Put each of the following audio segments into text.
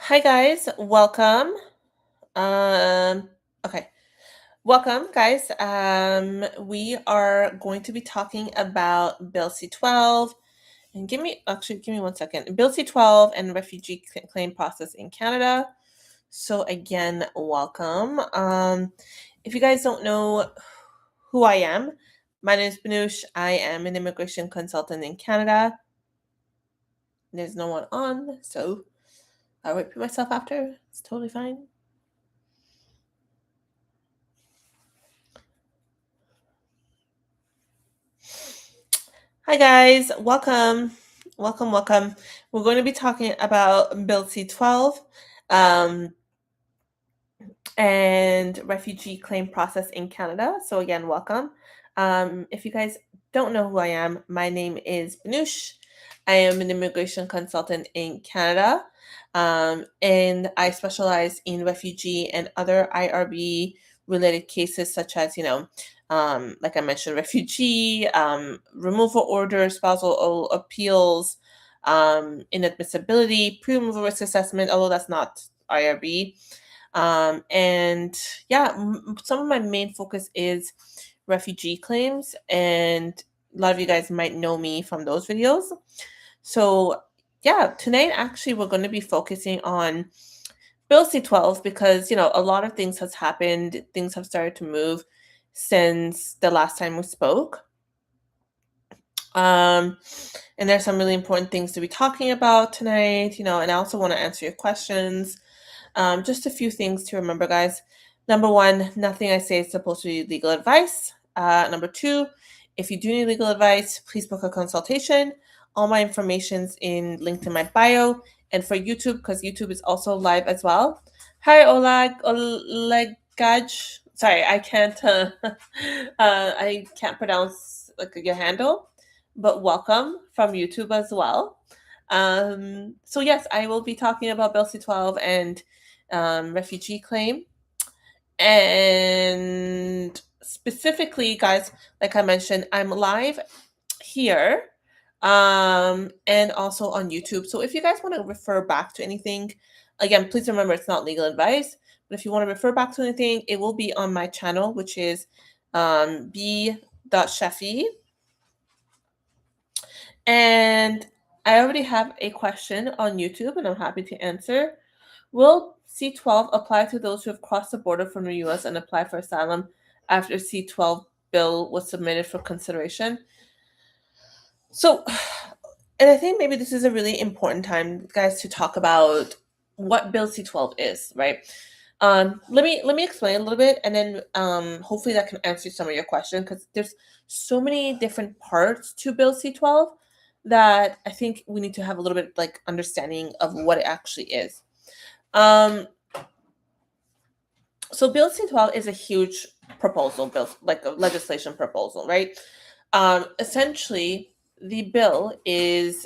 Hi guys, welcome. Um, okay, welcome guys. We are going to be talking about Bill C-12 and give me 1 second. Bill C-12 and refugee claim process in Canada. So again, welcome. If you guys don't know who I am, my name is Banush. I am an immigration consultant in Canada. There's no one on, so I'll repeat myself after. It's totally fine. Hi guys, welcome. Welcome. We're going to be talking about Bill C-12 um, and refugee claim process in Canada. So again, welcome. If you guys don't know who I am, my name is Banush. I am an immigration consultant in Canada, and I specialize in refugee and other IRB related cases, such as, like I mentioned, refugee, removal orders, spousal appeals, inadmissibility, pre-removal risk assessment, although that's not IRB. And yeah, some of my main focus is refugee claims, and a lot of you guys might know me from those videos. So yeah, tonight actually we're going to be focusing on Bill C-12 because a lot of things has happened. Things have started to move since the last time we spoke. Um, and there's some really important things to be talking about tonight, and I also want to answer your questions. Just a few things to remember, guys. Number one, nothing I say is supposed to be legal advice. Number two, if you do need legal advice, please book a consultation. All my information's linked in my bio, and for YouTube, because YouTube is also live as well. Hi, Olegaj. Sorry, I can't. I can't pronounce like your handle, but welcome from YouTube as well. So yes, I will be talking about Bill C-12 and refugee claim. And specifically, guys, like I mentioned, I'm live here and also on YouTube. So if you guys want to refer back to anything, again, please remember it's not legal advice. But if you want to refer back to anything, it will be on my channel, which is b.sheffy. And I already have a question on YouTube, and I'm happy to answer. Will C-12 apply to those who have crossed the border from the U.S. and applied for asylum after C-12 bill was submitted for consideration? So, and I think maybe this is a really important time, guys, to talk about what Bill C-12 is, right? Let me explain a little bit, and then hopefully that can answer some of your questions, because there's so many different parts to Bill C-12 that I think we need to have a little bit like understanding of what it actually is. Um, so Bill C-12 is a huge bill, like a legislation proposal, right? Essentially, the bill is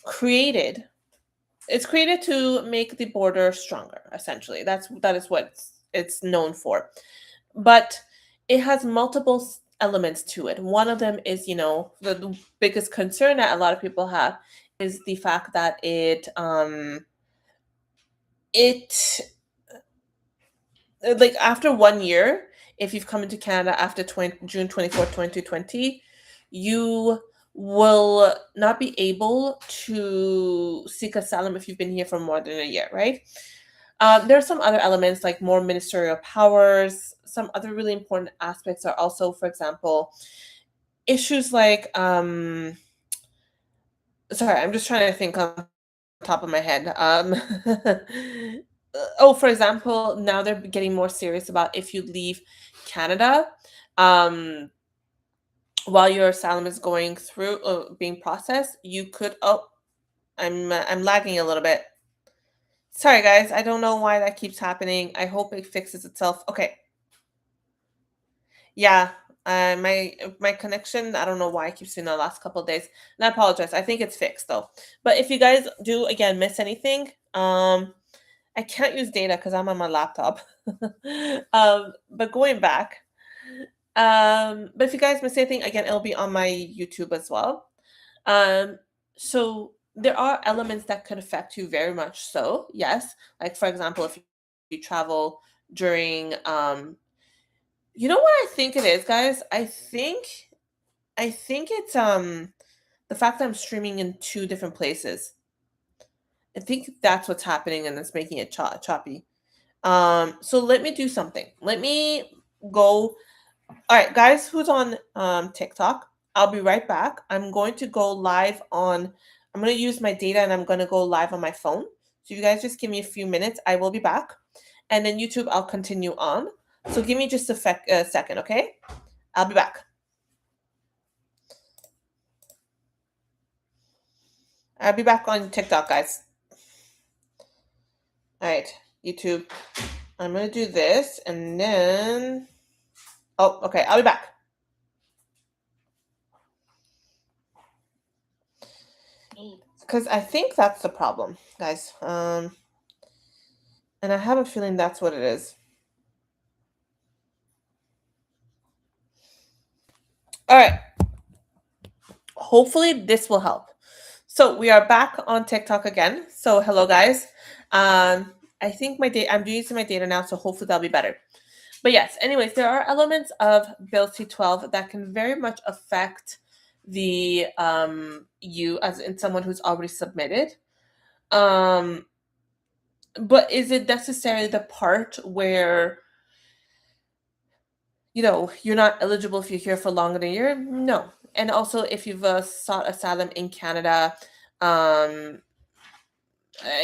created. It's created to make the border stronger. Essentially, that is what it's known for. But it has multiple elements to it. One of them is, the biggest concern that a lot of people have is the fact that it like after 1 year, if you've come into Canada after June 24th, 2020, you will not be able to seek asylum if you've been here for more than a year, right? There are some other elements like more ministerial powers. Some other really important aspects are also, for example, issues like sorry, I'm just trying to think on top of my head. Oh, for example, now they're getting more serious about if you leave Canada um, while your asylum is going through being processed, you could. Oh, I'm lagging a little bit. Sorry, guys. I don't know why that keeps happening. I hope it fixes itself. Okay. Yeah. My connection, I don't know why I keep seeing the last couple of days. And I apologize. I think it's fixed though. But if you guys do again miss anything, I can't use data because I'm on my laptop. But going back, but if you guys miss anything, again, it'll be on my YouTube as well. Um, so there are elements that could affect you very much so, yes. Like, for example, if you travel during, you know what I think it is, guys? I think it's the fact that I'm streaming in two different places. I think that's what's happening and it's making it choppy. So let me do something. Let me go. All right, guys, who's on TikTok? I'll be right back. I'm going to go live on. I'm going to use my data and I'm going to go live on my phone. So you guys just give me a few minutes. I will be back, and then YouTube I'll continue on. So give me just a second, okay? I'll be back. I'll be back on TikTok, guys. All right, YouTube. I'm going to do this and then. Oh, okay. I'll be back. Because I think that's the problem, guys. And I have a feeling that's what it is. All right. Hopefully this will help. So we are back on TikTok again. So hello, guys. I think I'm using my data now, so hopefully that'll be better. But yes, anyways, there are elements of Bill C-12 that can very much affect the you as in someone who's already submitted. But is it necessarily the part where you're not eligible if you're here for longer than a year? No. And also, if you've sought asylum in Canada,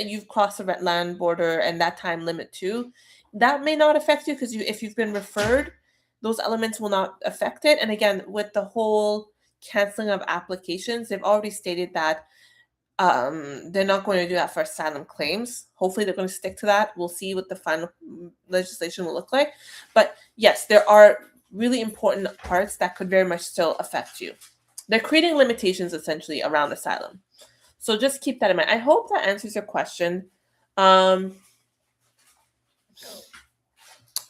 you've crossed the red land border and that time limit too, that may not affect you because if you've been referred, those elements will not affect it. And again, with the whole canceling of applications, they've already stated that they're not going to do that for asylum claims. Hopefully they're going to stick to that. We'll see what the final legislation will look like. But yes, there are really important parts that could very much still affect you. They're creating limitations essentially around asylum. So just keep that in mind. I hope that answers your question. Sorry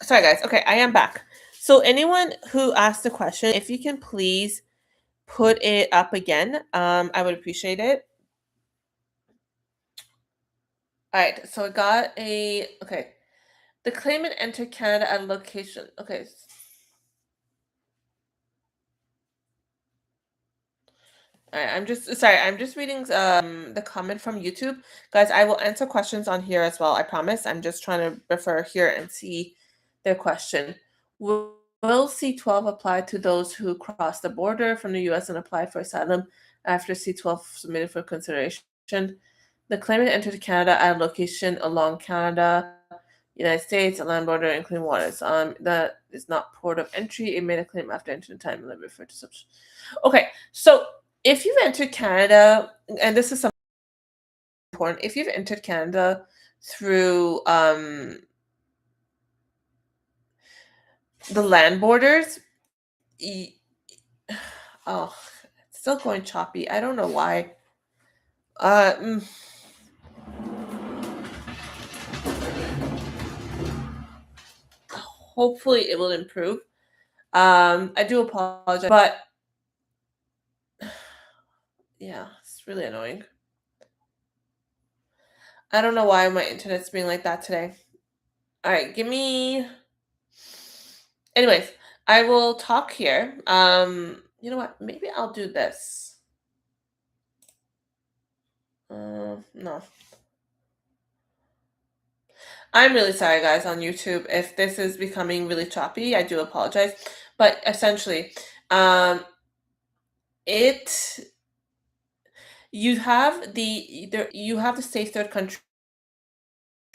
guys. Okay, I am back. So anyone who asked the question, if you can please put it up again, I would appreciate it. All right, so I got okay. The claimant entered Canada at a location. Okay. All right, I'm just reading the comment from YouTube. Guys, I will answer questions on here as well. I promise. I'm just trying to refer here and see their question. Will C-12 apply to those who cross the border from the US and apply for asylum after C-12 submitted for consideration? The claimant entered Canada at a location along Canada, United States, a land border, and clean waters. That is not port of entry. It made a claim after entering time limit referred to such. Okay, so if you've entered Canada, and this is something important, if you've entered Canada through the land borders, oh, it's still going choppy. I don't know why. Hopefully it will improve. I do apologize, but yeah, it's really annoying. I don't know why my internet's being like that today. All right, give me. Anyways, I will talk here. You know what? Maybe I'll do this. No. I'm really sorry, guys, on YouTube. If this is becoming really choppy, I do apologize. But essentially, you have the safe third country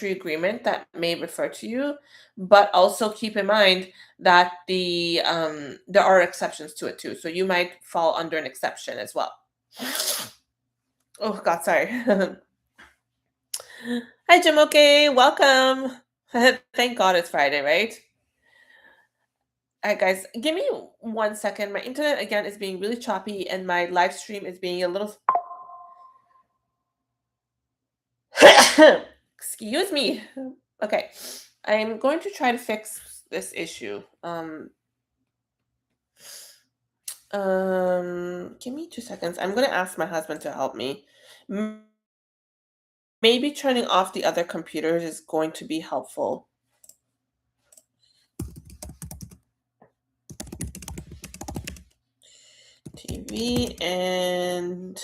agreement that may refer to you, but also keep in mind that there are exceptions to it too. So you might fall under an exception as well. Oh God, sorry. Hi, Jim. Okay, welcome. Thank God it's Friday, right? All right, guys, give me 1 second. My internet again is being really choppy, and my live stream is being a little. Excuse me. Okay, I'm going to try to fix this issue. Give me 2 seconds. I'm gonna ask my husband to help me M- Maybe turning off the other computers is going to be helpful. TV and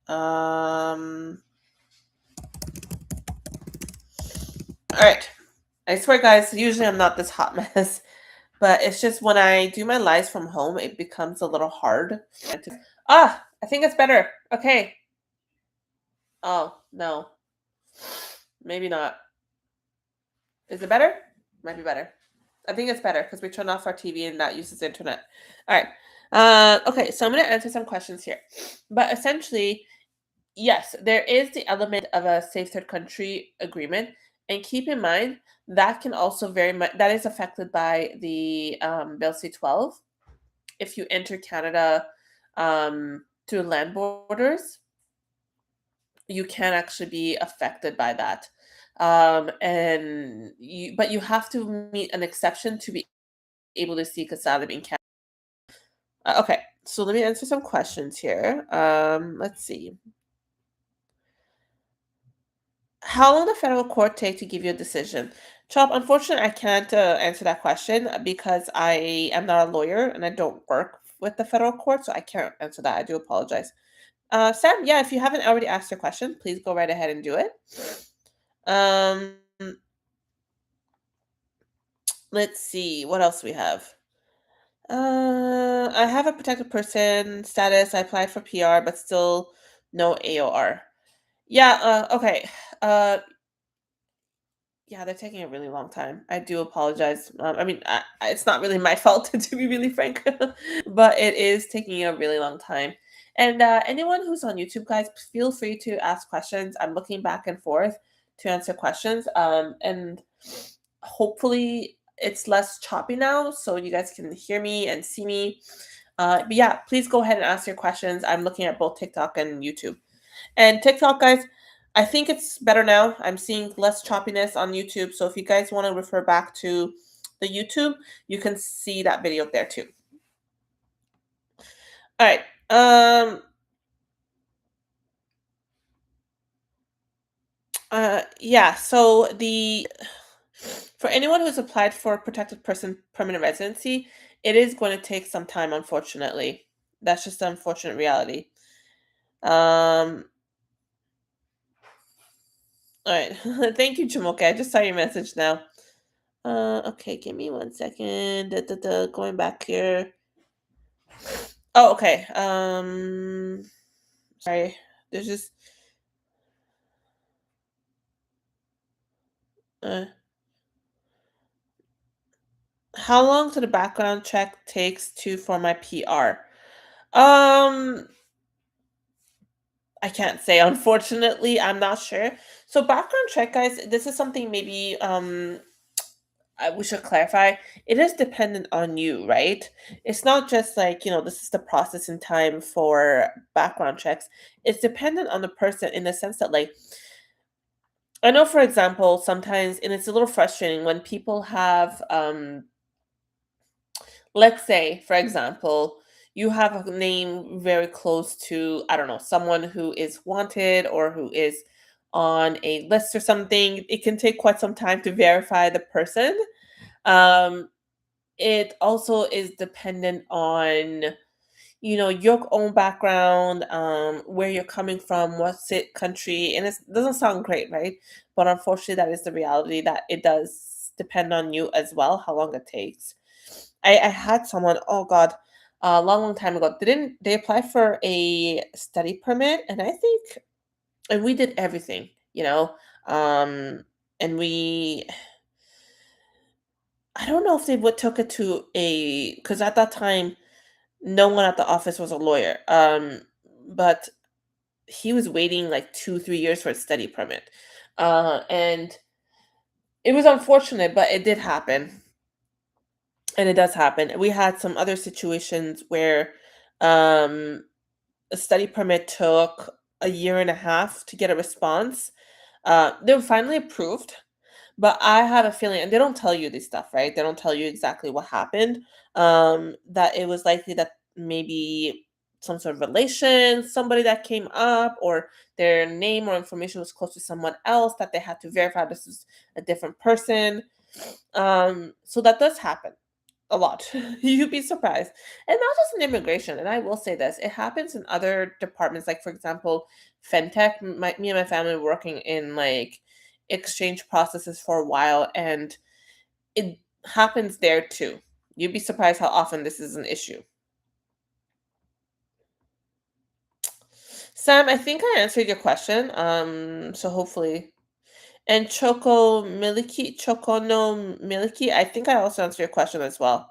all right. I swear, guys, usually I'm not this hot mess, but it's just when I do my lives from home, it becomes a little hard. I think it's better. Okay. Oh, no. Maybe not. Is it better? Might be better. I think it's better because we turn off our TV and that uses the internet. All right. Okay, so I'm going to answer some questions here. But essentially, yes, there is the element of a safe third country agreement. And keep in mind, that can also very much, that is affected by the Bill C-12. If you enter Canada through land borders, you can actually be affected by that. But you have to meet an exception to be able to seek asylum in Canada. Okay, so let me answer some questions here. Let's see. How long the federal court take to give you a decision? Chop, unfortunately, I can't answer that question because I am not a lawyer and I don't work with the federal court, so I can't answer that. I do apologize. Sam, yeah, if you haven't already asked your question, please go right ahead and do it. Um, let's see what else we have. I have a protected person status. I applied for PR, but still no AOR. Yeah. Okay. Uh, yeah, they're taking a really long time. I do apologize. I mean, it's not really my fault to be really frank, but it is taking a really long time. And anyone who's on YouTube, guys, feel free to ask questions. I'm looking back and forth to answer questions. And hopefully it's less choppy now, so you guys can hear me and see me. But yeah, please go ahead and ask your questions. I'm looking at both TikTok and YouTube. And TikTok, guys, I think it's better now. I'm seeing less choppiness on YouTube. So if you guys want to refer back to the YouTube, you can see that video there too. All right. Yeah, so the for anyone who's applied for protected person permanent residency, it is going to take some time, unfortunately. That's just the unfortunate reality. Um, all right. Thank you, Jamoke. I just saw your message now. Okay, give me 1 second. Going back here. Oh, okay. Sorry. There's just uh, how long to the background check takes to for my PR? Um, I can't say. Unfortunately, I'm not sure. So background check, guys. This is something maybe we should clarify. It is dependent on you, right? It's not just like, this is the processing time for background checks. It's dependent on the person in the sense that, like, I know, for example, sometimes, and it's a little frustrating when people have, let's say, for example, you have a name very close to, I don't know, someone who is wanted or who is on a list or something. It can take quite some time to verify the person. Um, it also is dependent on your own background, where you're coming from, what country, and it doesn't sound great, right? But unfortunately, that is the reality, that it does depend on you as well, how long it takes. I had someone, oh God, a long, long time ago, didn't they apply for a study permit, and I think, and we did everything, um, and I don't know if they would took it to a, because at that time no one at the office was a lawyer. But he was waiting like 2, 3 years for a study permit. And it was unfortunate, but it did happen. And it does happen. We had some other situations where um, a study permit took a year and a half to get a response. They were finally approved, but I have a feeling, and they don't tell you this stuff, right? They don't tell you exactly what happened. That it was likely that maybe some sort of relation, somebody that came up, or their name or information was close to someone else that they had to verify this is a different person. So that does happen a lot. You'd be surprised. And not just in immigration. And I will say this, it happens in other departments. Like, for example, FinTech. Me and my family were working in like exchange processes for a while, and it happens there too. You'd be surprised how often this is an issue. Sam, I think I answered your question. So hopefully. And Choco no Miliki, I think I also answered your question as well.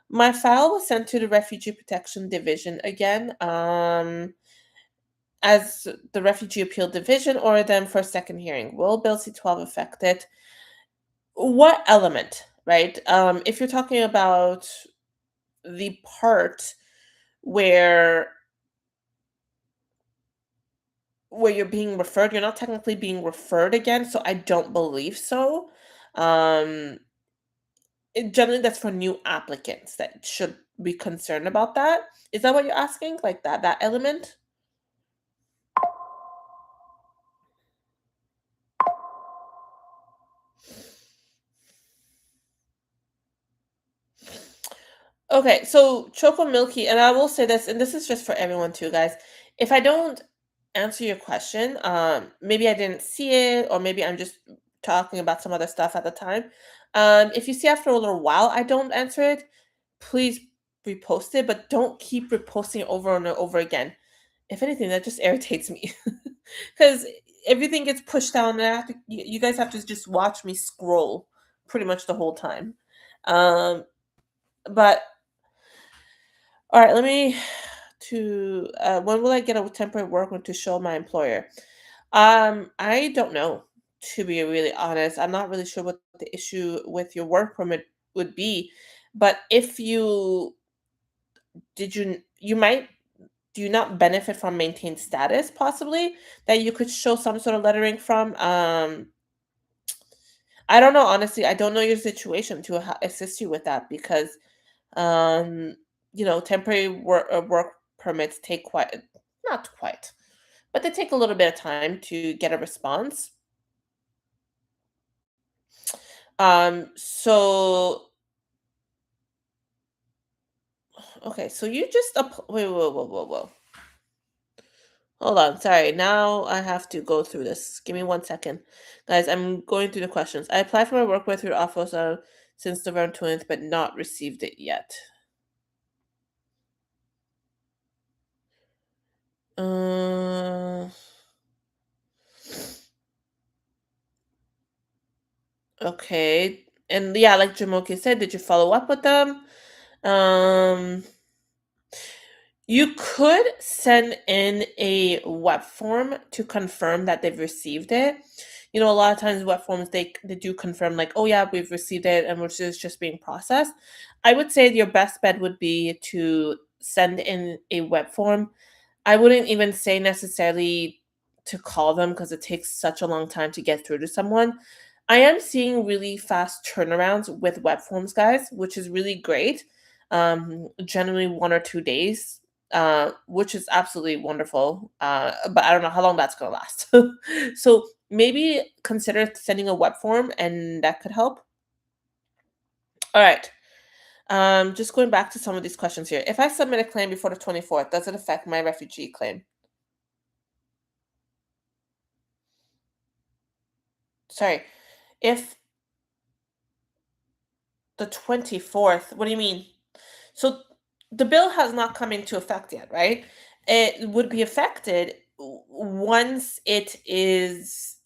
My file was sent to the Refugee Protection Division again, as the Refugee Appeal Division ordered them for a second hearing. Will Bill C-12 affect it? What element, right? If you're talking about the part where you're being referred, you're not technically being referred again, so I don't believe so. Um, Generally, that's for new applicants that should be concerned about that. Is that what you're asking? Like that element? Okay, so Choco Milky, and I will say this, and this is just for everyone too, guys. If I don't answer your question, maybe I didn't see it, or maybe I'm just talking about some other stuff at the time. If you see after a little while I don't answer it, please repost it, but don't keep reposting it over and over again. If anything, that just irritates me because everything gets pushed down, and you guys have to just watch me scroll pretty much the whole time. Um, but all right, let me to when will I get a temporary work one to show my employer? I don't know, to be really honest. I'm not really sure what the issue with your work permit would be, but if you did you might do you not benefit from maintained status possibly that you could show some sort of lettering from? I don't know, honestly. I don't know your situation to assist you with that because um temporary work permits take quite not quite, but they take a little bit of time to get a response. So okay, so you just wait, whoa, whoa, whoa, whoa. Hold on, sorry. Now I have to go through this. Give me 1 second. Guys, I'm going through the questions. I applied for my work with your office since November 20th, but not received it yet. Uh, okay. And yeah, like Jamoke said, did you follow up with them? Um, you could send in a web form to confirm that they've received it. A lot of times web forms they do confirm like, oh yeah, we've received it and which is just being processed. I would say your best bet would be to send in a web form. I wouldn't even say necessarily to call them because it takes such a long time to get through to someone. I am seeing really fast turnarounds with web forms, guys, which is really great. Generally 1 or 2 days, which is absolutely wonderful. But I don't know how long that's going to last. So maybe consider sending a web form, and that could help. All right. Just going back to some of these questions here. If I submit a claim before the 24th, does it affect my refugee claim? Sorry, if the 24th, what do you mean? So the bill has not come into effect yet, right? It would be affected once it's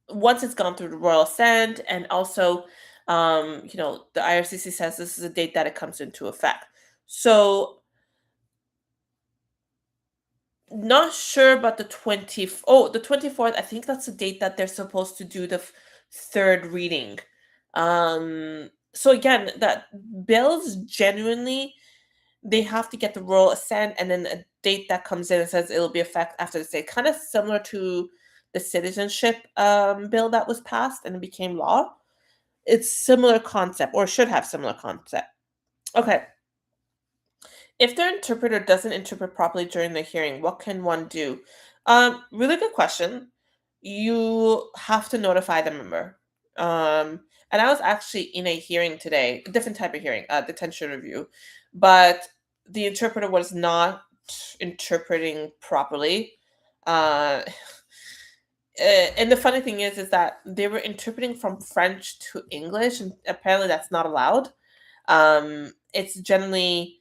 gone through the royal assent, and also the IRCC says this is a date that it comes into effect. So not sure about the 24th. I think that's the date that they're supposed to do the third reading. So again, that bills genuinely they have to get the royal assent, and then a date that comes in and says it'll be effect after the date, kind of similar to the citizenship bill that was passed and it became law. It's similar concept, or should have similar concept. Okay. If their interpreter doesn't interpret properly during the hearing, what can one do? Really good question. You have to notify the member. And I was actually in a hearing today, a different type of hearing, detention review, but the interpreter was not interpreting properly. Uh, and the funny thing is that they were interpreting from French to English, and apparently that's not allowed. It's generally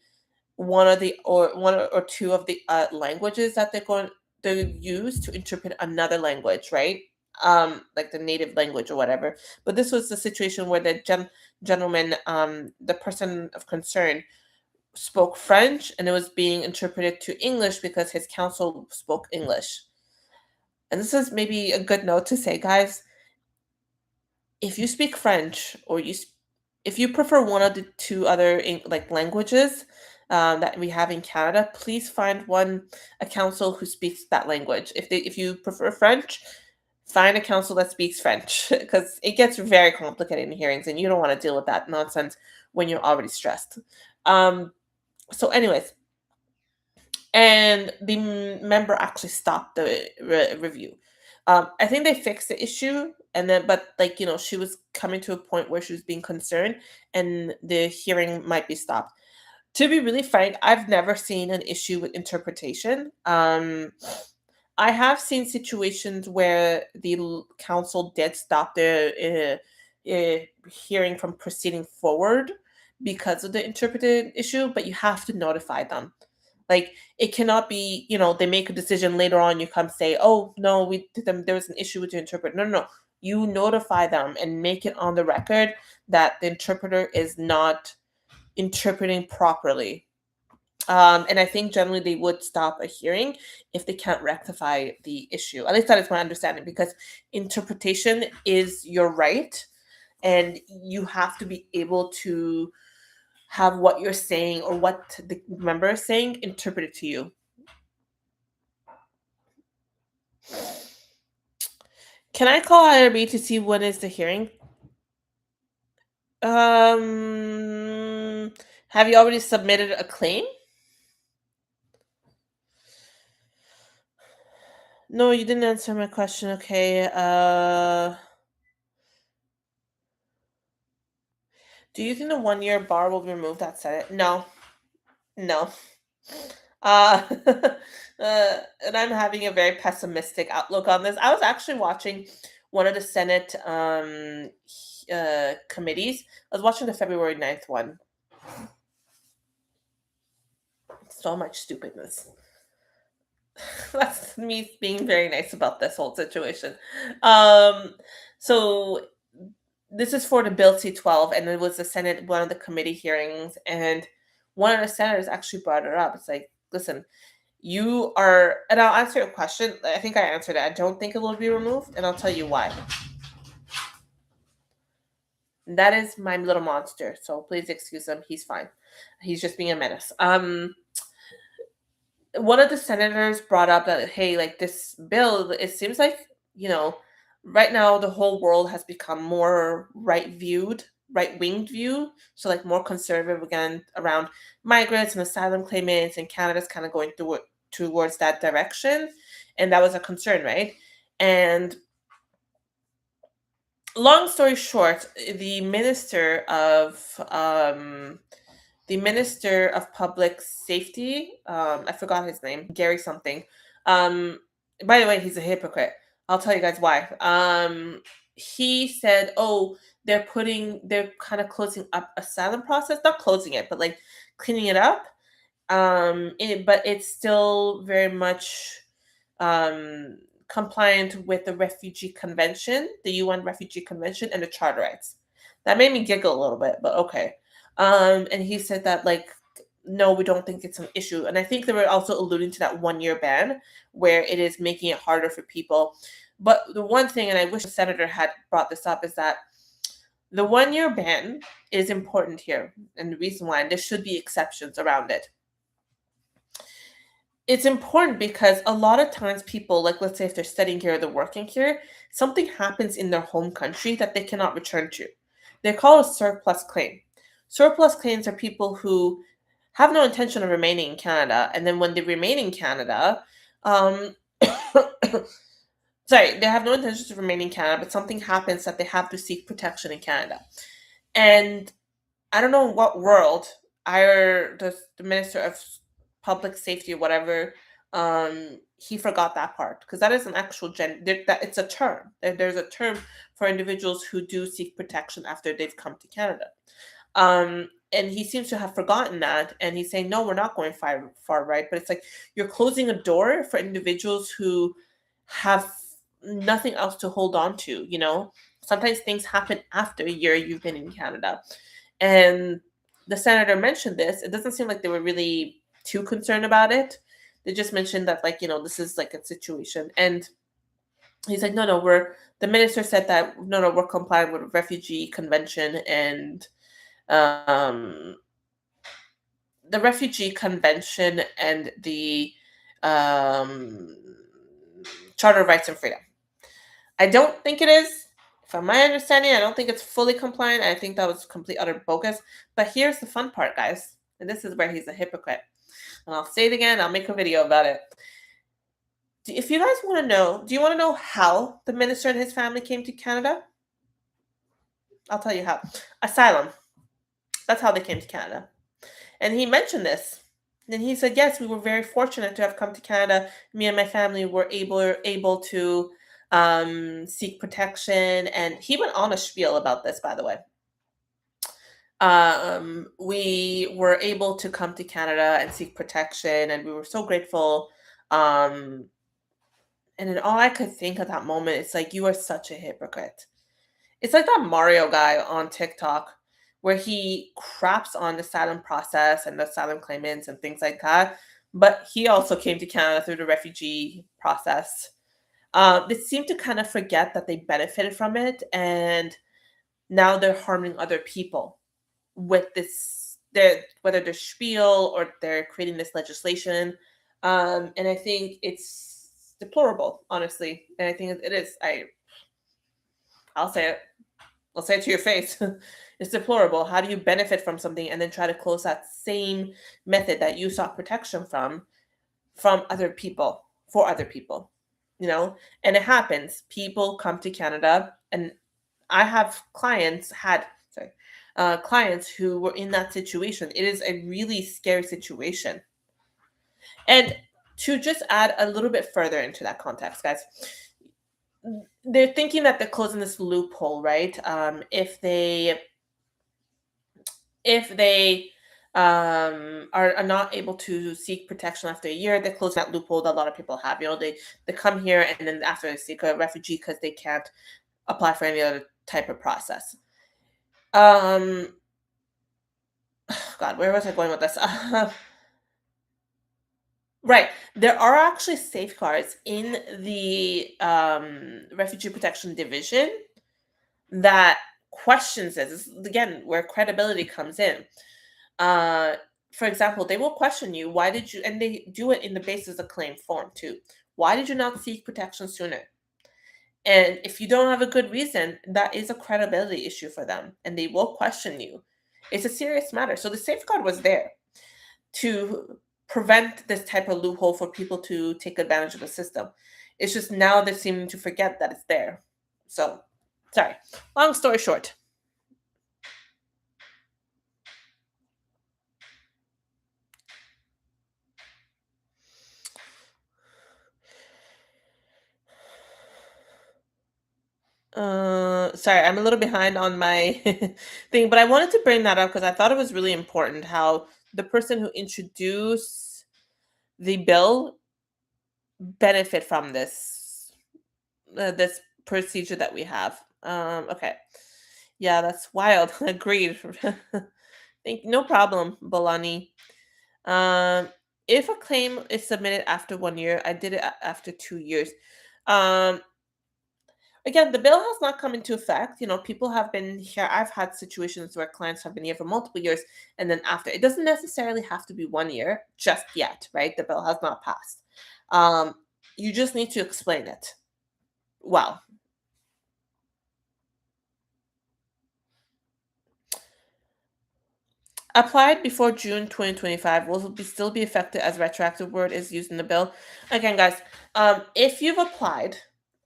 one or two of the languages that to use to interpret another language, right? Like the native language or whatever. But this was the situation where the gentleman, the person of concern, spoke French and it was being interpreted to English because his counsel spoke English. And this is maybe a good note to say, guys, if you speak French or if you prefer one of the two other like languages that we have in Canada, please find a counsel who speaks that language. If you prefer French, find a counsel that speaks French because it gets very complicated in hearings, and you don't want to deal with that nonsense when you're already stressed. So, anyways, and the member actually stopped the review. I think they fixed the issue, and then, but like she was coming to a point where she was being concerned, and the hearing might be stopped. To be really frank, I've never seen an issue with interpretation. I have seen situations where the council did stop the hearing from proceeding forward because of the interpreted issue, but you have to notify them. Like it cannot be, they make a decision later on. You come say, "Oh no, we did them. There was an issue with the interpreter." No, no, no. You notify them and make it on the record that the interpreter is not interpreting properly. And I think generally they would stop a hearing if they can't rectify the issue. At least that is my understanding, because interpretation is your right, and you have to be able to have what you're saying or what the member is saying interpreted to you. Can I call IRB to see when is the hearing? Have you already submitted a claim? No, you didn't answer my question. Okay. Do you think the 1-year bar will be removed? That said it. No. No. Uh, and I'm having a very pessimistic outlook on this. I was actually watching one of the Senate committees. I was watching the February 9th one. So much stupidness. That's me being very nice about this whole situation. So this is for the Bill C-12, and it was the Senate, one of the committee hearings, and one of the senators actually brought it up. It's like, listen, you are, and I'll answer your question. I think I answered it. I don't think it will be removed, and I'll tell you why. That is my little monster, so please excuse him. He's fine. He's just being a menace. One of the senators brought up that, hey, like this bill, it seems like, right now the whole world has become more right-winged view. So like more conservative again around migrants and asylum claimants, and Canada's kind of going towards that direction. And that was a concern, right? And long story short, the Minister of Public Safety, I forgot his name, Gary something. By the way, he's a hypocrite. I'll tell you guys why. He said, "Oh, they're kind of closing up asylum process, not closing it, but like cleaning it up. But it's still very much compliant with the Refugee Convention, the UN Refugee Convention, and the Charter Rights." That made me giggle a little bit, but okay. And he said that, like, no, we don't think it's an issue. And I think they were also alluding to that 1-year ban where it is making it harder for people. But the one thing, and I wish the senator had brought this up, is that the 1-year ban is important here. And the reason why, and there should be exceptions around it. It's important because a lot of times people, like, let's say if they're studying here or they're working here, something happens in their home country that they cannot return to. They're called a surplus claim. Surplus claims are people who have no intention of remaining in Canada. And then when they remain in Canada, um, sorry, they have no intention of remaining in Canada, but something happens that they have to seek protection in Canada. And I don't know what world either the Minister of Public Safety or whatever, he forgot that part because that is an actual that it's a term. There's a term for individuals who do seek protection after they've come to Canada. And he seems to have forgotten that, and he's saying, "No, we're not going far right." But it's like you're closing a door for individuals who have nothing else to hold on to. Sometimes things happen after a year you've been in Canada, and the senator mentioned this. It doesn't seem like they were really too concerned about it. They just mentioned that, like, this is like a situation, and he's like, "No, no, we're." The minister said that, "No, no, we're complying with the Refugee Convention and." Um, the Refugee Convention and the um, Charter of Rights and Freedom. I don't think it is. From my understanding, I don't think it's fully compliant. I think that was complete utter bogus. But here's the fun part, guys. And this is where he's a hypocrite. And I'll say it again. I'll make a video about it. If you guys want to know, do you want to know how the minister and his family came to Canada? I'll tell you how. Asylum. That's how they came to Canada. And he mentioned this. And he said, yes, we were very fortunate to have come to Canada. Me and my family were able to seek protection. And he went on a spiel about this, by the way. We were able to come to Canada and seek protection, and we were so grateful. And then all I could think at that moment, it's like, you are such a hypocrite. It's like that Mario guy on TikTok where he craps on the asylum process and the asylum claimants and things like that. But he also came to Canada through the refugee process. They seem to kind of forget that they benefited from it, and now they're harming other people with this, whether they're spiel or they're creating this legislation. And I think it's deplorable, honestly. And I think it is. I'll say it. I'll say it to your face. It's deplorable. How do you benefit from something and then try to close that same method that you sought protection from other people, for other people? And it happens. People come to Canada, and I have clients who were in that situation. It is a really scary situation. And to just add a little bit further into that context, guys, they're thinking that they're closing this loophole, right? If they are not able to seek protection after a year, they're closing that loophole that a lot of people have. They come here and then after they seek a refugee because they can't apply for any other type of process. God, where was I going with this? Right. There are actually safeguards in the Refugee Protection Division that questions this. This is, again, where credibility comes in. For example, they will question you, why did you, and they do it in the basis of claim form too. Why did you not seek protection sooner? And if you don't have a good reason, that is a credibility issue for them, and they will question you. It's a serious matter. So the safeguard was there to prevent this type of loophole for people to take advantage of the system. It's just now they're seeming to forget that it's there. So, sorry. Long story short. Sorry, I'm a little behind on my thing, but I wanted to bring that up because I thought it was really important how the person who introduced the bill benefit from this procedure that we have. Okay. Yeah, that's wild. Agreed. No problem, Bolani. Um, if a claim is submitted after 1 year, I did it after 2 years. Um, Again, the bill has not come into effect. People have been here. I've had situations where clients have been here for multiple years, and then after, it doesn't necessarily have to be 1 year just yet, right? The bill has not passed. You just need to explain it well. Applied before June 2025 will still be effective as retroactive word is used in the bill. Again, guys, if you've applied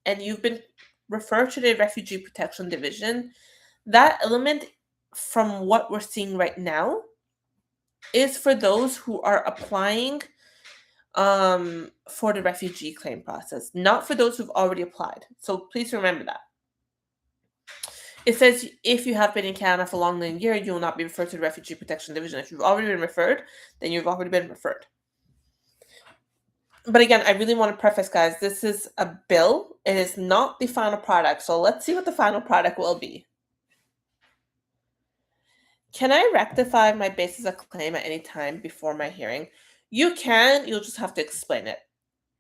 and you've been referred to the Refugee Protection Division, that element from what we're seeing right now is for those who are applying for the refugee claim process, not for those who've already applied. So please remember that. It says if you have been in Canada for longer than a year, you will not be referred to the Refugee Protection Division. If you've already been referred, then you've already been referred. But again, I really want to preface, guys, this is a bill. It is not the final product. So let's see what the final product will be. Can I rectify my basis of claim at any time before my hearing? You can, you'll just have to explain it.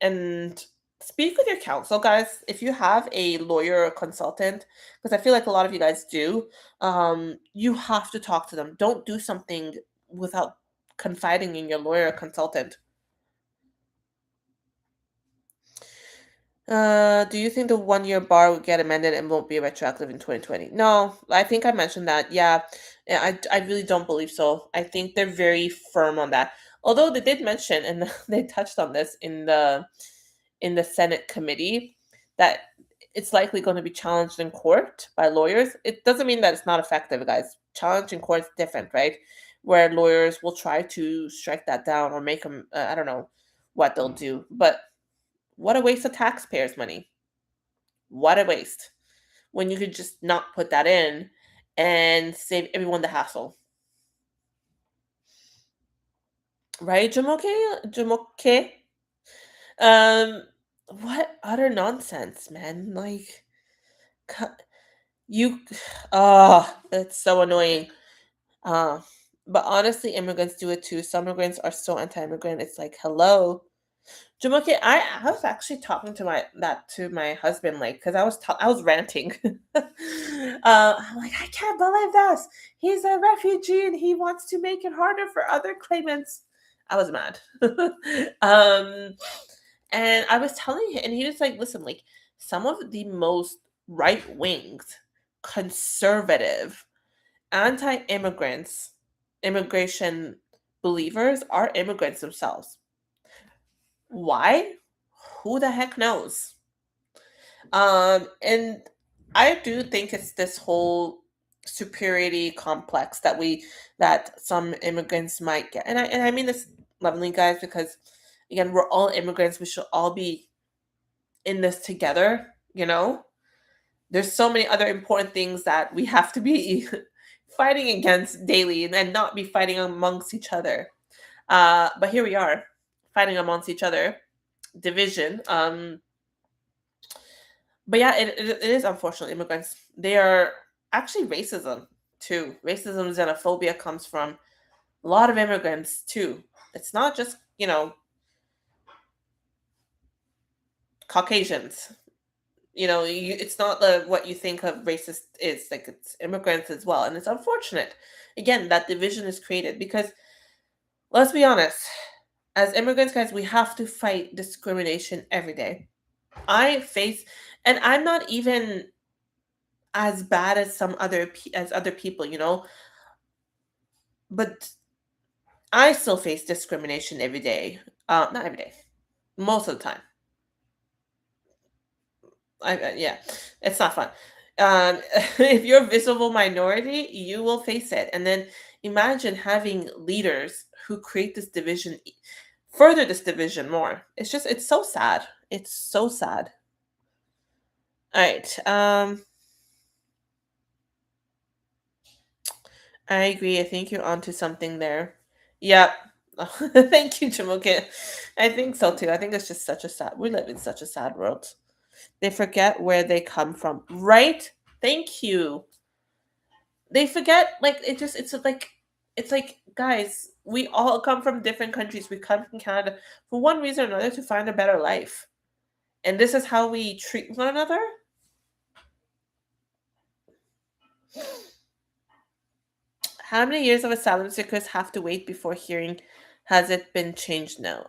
And speak with your counsel, guys. If you have a lawyer or consultant, because I feel like a lot of you guys do, you have to talk to them. Don't do something without confiding in your lawyer or consultant. Do you think the 1 year bar will get amended and won't be retroactive in 2020? No, I think I mentioned that. Yeah, I really don't believe so. I think they're very firm on that. Although they did mention, and they touched on this in the Senate committee, that it's likely going to be challenged in court by lawyers. It doesn't mean that it's not effective, guys. Challenge in court is different, right? Where lawyers will try to strike that down or make them, I don't know what they'll do. But what a waste of taxpayers' money. What a waste. When you could just not put that in and save everyone the hassle. Right, Jamoke? Jamoke? What utter nonsense, man. Like, you, it's so annoying. Uh, but honestly, immigrants do it too. Some immigrants are so anti-immigrant. It's like, hello. Jamoke, I was actually talking to my husband, like, because I was ranting. I'm like, I can't believe this. He's a refugee and he wants to make it harder for other claimants. I was mad. And I was telling him, and he was like, listen, like, some of the most right winged, conservative, anti-immigrants, immigration believers are immigrants themselves. Why? Who the heck knows? And I do think it's this whole superiority complex that some immigrants might get. And I mean this lovingly, guys, because again, we're all immigrants. We should all be in this together, you know? There's so many other important things that we have to be fighting against daily and then not be fighting amongst each other. But here we are, fighting amongst each other. Division. But yeah, it is unfortunate. Immigrants, they are actually racism too. Racism and xenophobia comes from a lot of immigrants too. It's not just, Caucasians. It's not what you think of racist is. Like, it's immigrants as well. And it's unfortunate. Again, that division is created because, let's be honest, as immigrants, guys, we have to fight discrimination every day. I face, and I'm not even as bad as other people, but I still face discrimination every day. Not every day, most of the time. Yeah, it's not fun. If you're a visible minority, you will face it, and then imagine having leaders who create this division, further this division more. It's so sad. It's so sad. All right. I agree. I think you're onto something there. Yep. Thank you, Jamoke. I think so too. I think it's just we live in such a sad world. They forget where they come from. Right? Thank you. They forget, like, it's like, guys, we all come from different countries. We come from Canada for one reason or another to find a better life. And this is how we treat one another. How many years of asylum seekers have to wait before hearing? Has it been changed now?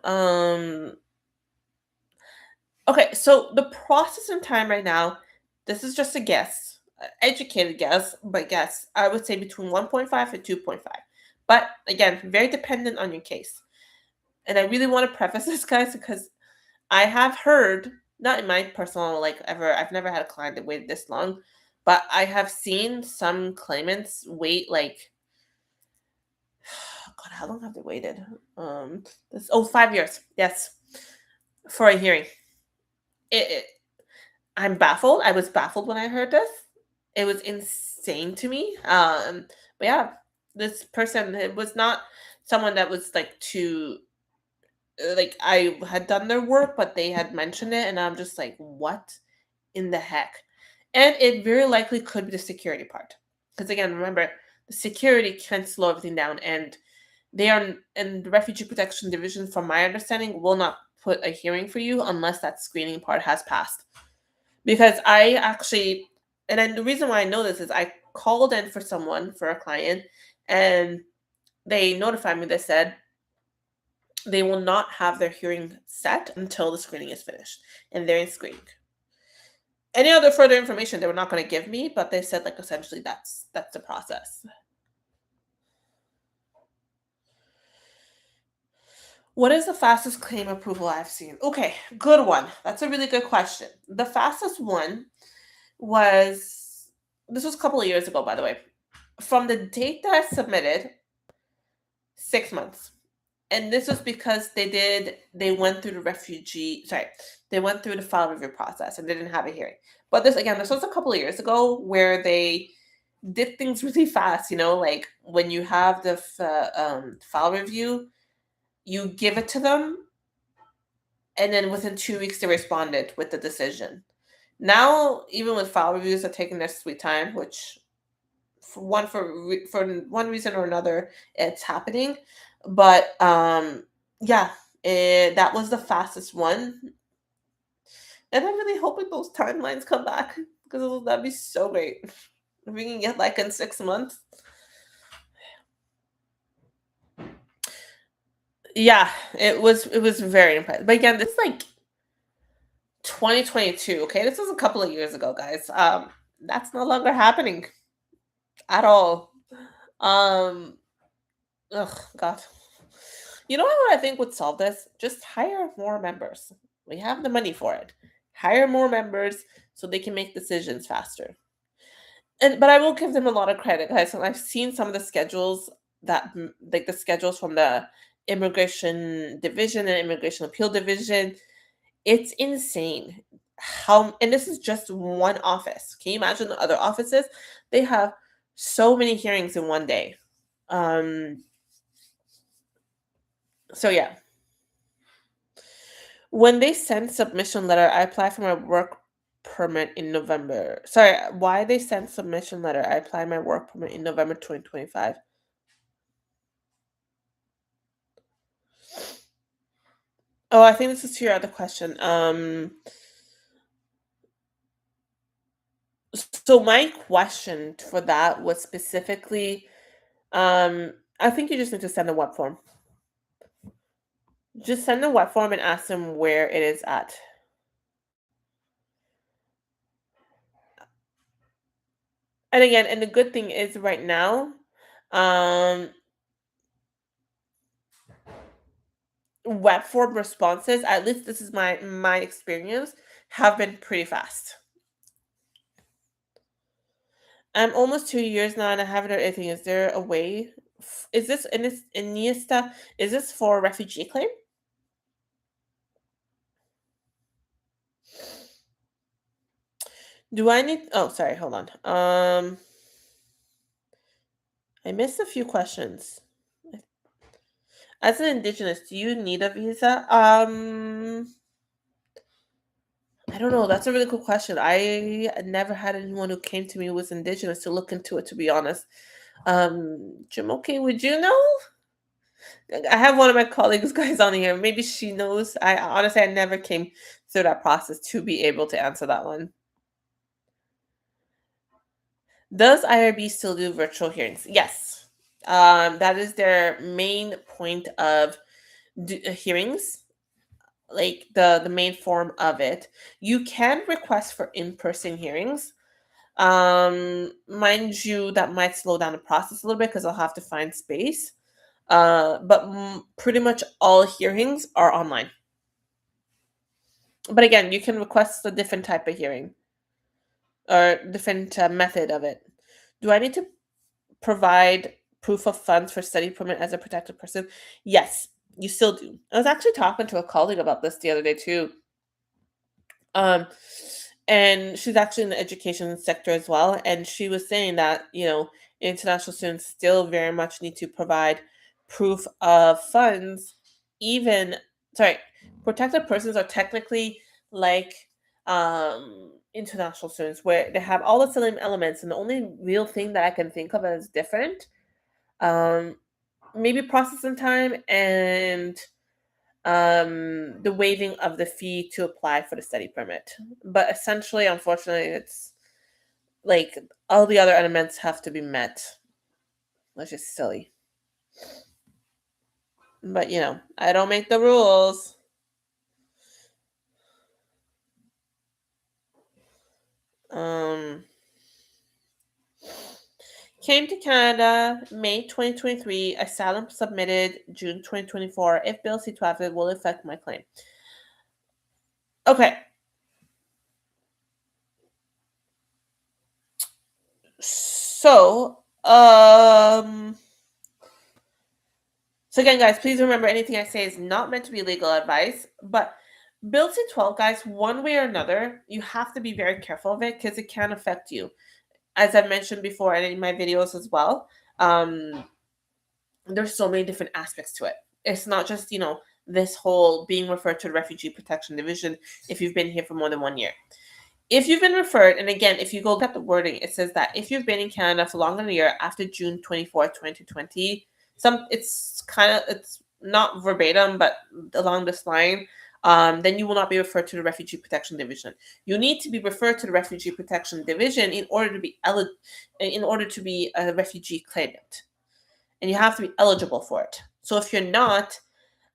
Okay, so the processing time right now, this is just a guess, educated guess, but guess, I would say between 1.5 and 2.5. But again, very dependent on your case. And I really want to preface this, guys, because I have heard, not in my personal, like, ever, I've never had a client that waited this long, but I have seen some claimants wait like, God, how long have they waited? 5 years, yes, for a hearing. It I'm baffled. I was baffled when I heard this. It was insane to me. But yeah, this person, it was not someone that was like too like, I had done their work, but they had mentioned it, and I'm just like, what in the heck? And it very likely could be the security part, because again, remember, the security can slow everything down, and they are and the Refugee Protection Division, from my understanding, will not put a hearing for you unless that screening part has passed. Because I actually, and then the reason why I know this is I called in for someone, for a client, and they notified me. They said they will not have their hearing set until the screening is finished, and they're in screening. Any other further information they were not going to give me, but they said, like, essentially that's the process. What is the fastest claim approval I've seen? Okay, good one. That's a really good question. The fastest one was, this was a couple of years ago, by the way. From the date that I submitted, 6 months. And this was because they went through they went through the file review process and they didn't have a hearing. But this was a couple of years ago where they did things really fast, like when you have the file review, you give it to them, and then within 2 weeks they responded with the decision. Now, even with file reviews, are taking their sweet time, which for one reason or another, it's happening. But yeah, that was the fastest one, and I'm really hoping those timelines come back, because that'd be so great if we can get like in 6 months. Yeah, it was very impressive. But again, this is like 2022. Okay, this was a couple of years ago, guys. That's no longer happening at all. Um, God. You know what I think would solve this? Just hire more members. We have the money for it. Hire more members so they can make decisions faster. But I will give them a lot of credit, guys. I've seen some of the schedules like the schedules from the immigration division and immigration appeal division. It's insane how, and this is just one office. Can you imagine the other offices? They have so many hearings in one day. So yeah. When they send submission letter, I apply for my work permit in November. Sorry, why they send submission letter? I apply my work permit in November 2025. Oh, I think this is to your other question. So my question for that was specifically, I think you just need to send a web form. Just send a web form and ask them where it is at. And again, and the good thing is right now, web form responses, at least this is my experience, have been pretty fast. I'm almost 2 years now and I haven't heard anything. Is there a way? Is this Iniesta? Is this for a refugee claim? Do I need? Oh, sorry. Hold on. I missed a few questions. As an indigenous, do you need a visa? I don't know. That's a really cool question. I never had anyone who came to me who was indigenous to look into it, to be honest. Jamoke, would you know? I have one of my colleagues, guys, on here. Maybe she knows. I honestly, I never came through that process to be able to answer that one. Does IRB still do virtual hearings? Yes. That is their main point of hearings, like the main form of it. You can request for in-person hearings. Mind you, that might slow down the process a little bit because I'll have to find space. But pretty much all hearings are online. But again, you can request a different type of hearing or different method of it. Do I need to provide proof of funds for study permit as a protected person? Yes, you still do. I was actually talking to a colleague about this the other day too. Um, and she's actually in the education sector as well. And she was saying that, international students still very much need to provide proof of funds, even, sorry, protected persons are technically like international students where they have all the same elements. And the only real thing that I can think of as different, um, maybe processing time and the waiving of the fee to apply for the study permit. But essentially, unfortunately, it's like all the other elements have to be met, which is silly. But I don't make the rules. Came to Canada May 2023. Asylum submitted June 2024. If Bill C-12 will affect my claim. Okay. So again, guys, please remember anything I say is not meant to be legal advice. But Bill C-12, guys, one way or another, you have to be very careful of it because it can affect you. As I've mentioned before and in my videos as well, there's so many different aspects to it. It's not just, this whole being referred to the Refugee Protection Division if you've been here for more than 1 year. If you've been referred, and again, if you go look at the wording, it says that if you've been in Canada for longer than a year after June 24th, 2020, it's not verbatim, but along this line, then you will not be referred to the Refugee Protection Division. You need to be referred to the Refugee Protection Division in order to be a refugee claimant, and you have to be eligible for it. So if you're not,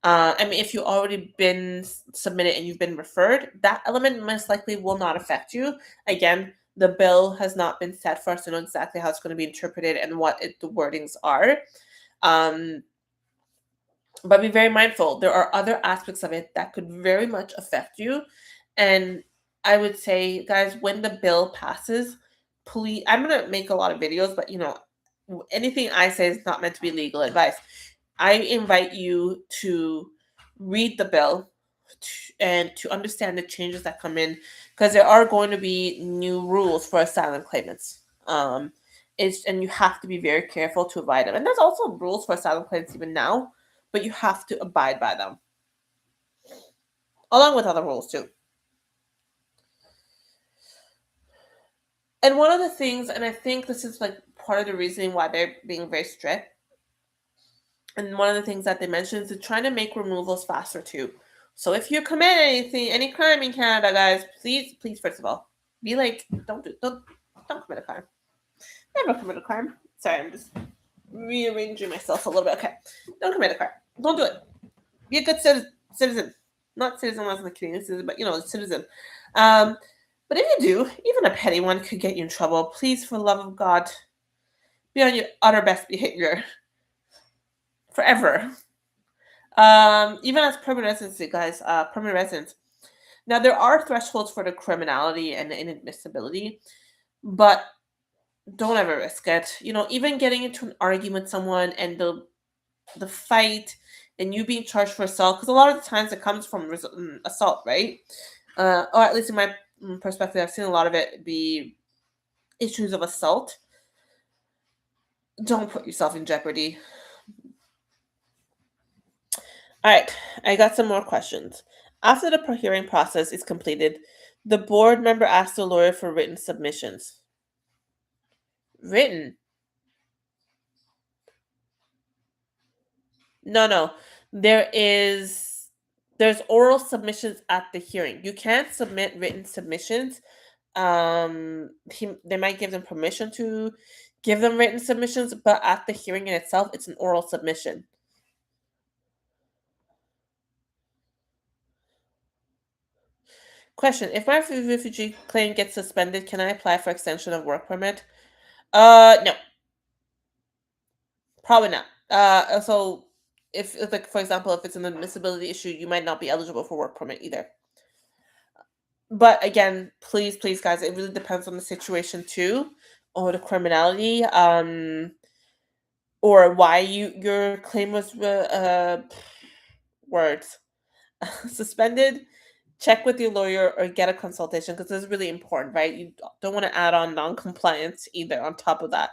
if you've already been submitted and you've been referred, that element most likely will not affect you. Again, the bill has not been set for us to know exactly how it's going to be interpreted and what the wordings are. But be very mindful. There are other aspects of it that could very much affect you. And I would say, guys, when the bill passes, please, I'm going to make a lot of videos, but anything I say is not meant to be legal advice. I invite you to read the bill and to understand the changes that come in, because there are going to be new rules for asylum claimants. And you have to be very careful to abide them. And there's also rules for asylum claimants even now, but you have to abide by them, along with other rules too. And one of the things, and I think this is like part of the reason why they're being very strict, and one of the things that they mentioned is they're trying to make removals faster too. So if you commit any crime in Canada, guys, please, first of all, be like, don't commit a crime. Never commit a crime. Sorry, I'm just rearranging myself a little bit. Okay, don't commit a crime. Don't do it. Be a good citizen. Not citizen as in the Canadian citizen, but a citizen. But if you do, even a petty one could get you in trouble. Please, for the love of God, be on your utter best behavior. Forever. Even as permanent residency, guys, permanent residents. Now, there are thresholds for the criminality and the inadmissibility, but don't ever risk it. Even getting into an argument with someone and the fight and you being charged for assault, because a lot of the times it comes from assault, right? Or at least in my perspective, I've seen a lot of it be issues of assault. Don't put yourself in jeopardy. All right, I got some more questions. After the hearing process is completed, the board member asks the lawyer for written submissions. Written? No. There's oral submissions at the hearing. You can't submit written submissions. They might give them permission to give them written submissions, but at the hearing in itself, it's an oral submission. Question: if my refugee claim gets suspended, can I apply for extension of work permit? No. Probably not. So if like for example, if it's an admissibility issue, you might not be eligible for work permit either. But again, please guys, it really depends on the situation too, or the criminality, or why your claim was words suspended. Check with your lawyer or get a consultation because this is really important, right? You don't want to add on non-compliance either on top of that.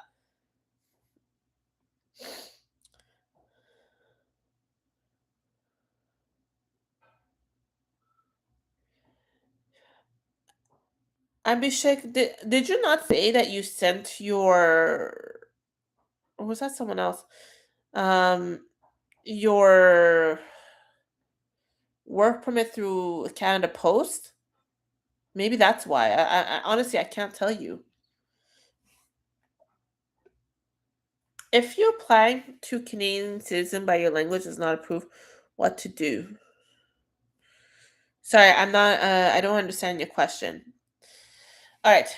Abhishek, did you not say that you sent your, or was that someone else? Your work permit through Canada Post? Maybe that's why. I honestly I can't tell you. If you apply to Canadian citizen by your language is not approved, what to do? Sorry, I'm not. I don't understand your question. All right.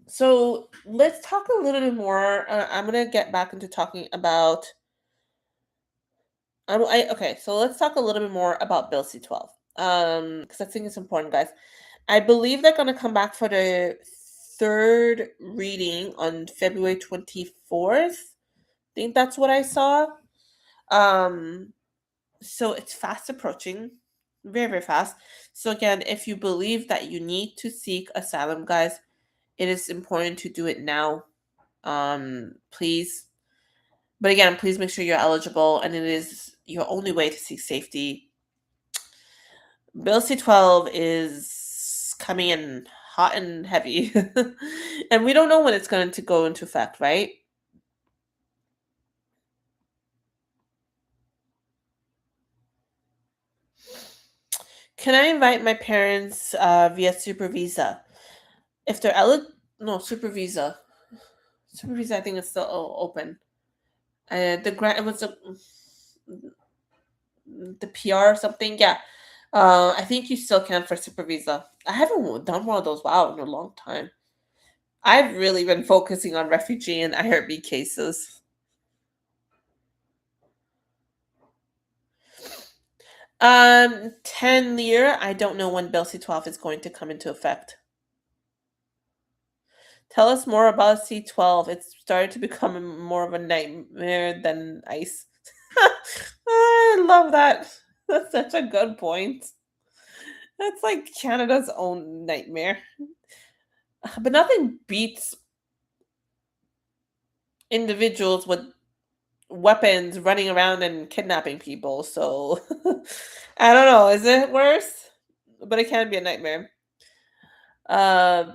So let's talk a little bit more. I'm gonna get back into talking about. Okay. So let's talk a little bit more about Bill C-12. Because I think it's important, guys. I believe they're gonna come back for the third reading on February 24th. I think that's what I saw. Um, so it's fast approaching, very, very fast. So again, if you believe that you need to seek asylum, guys, it is important to do it now. Please. But again, please make sure you're eligible, and it is your only way to seek safety. Bill C-12 is coming in hot and heavy, and we don't know when it's going to go into effect, right? Can I invite my parents via Super Visa? If they're no, Super Visa. Super Visa, I think it's still open. The grant, it was the PR or something. Yeah. I think you still can for Super Visa. I haven't done one of those, wow, in a long time. I've really been focusing on refugee and IRB cases. 10 year. I don't know when Bill C-12 is going to come into effect. Tell us more about C-12. It's started to become more of a nightmare than ICE. I love that. That's such a good point. That's like Canada's own nightmare. But nothing beats individuals with weapons running around and kidnapping people. So I don't know. Is it worse? But it can be a nightmare. Uh,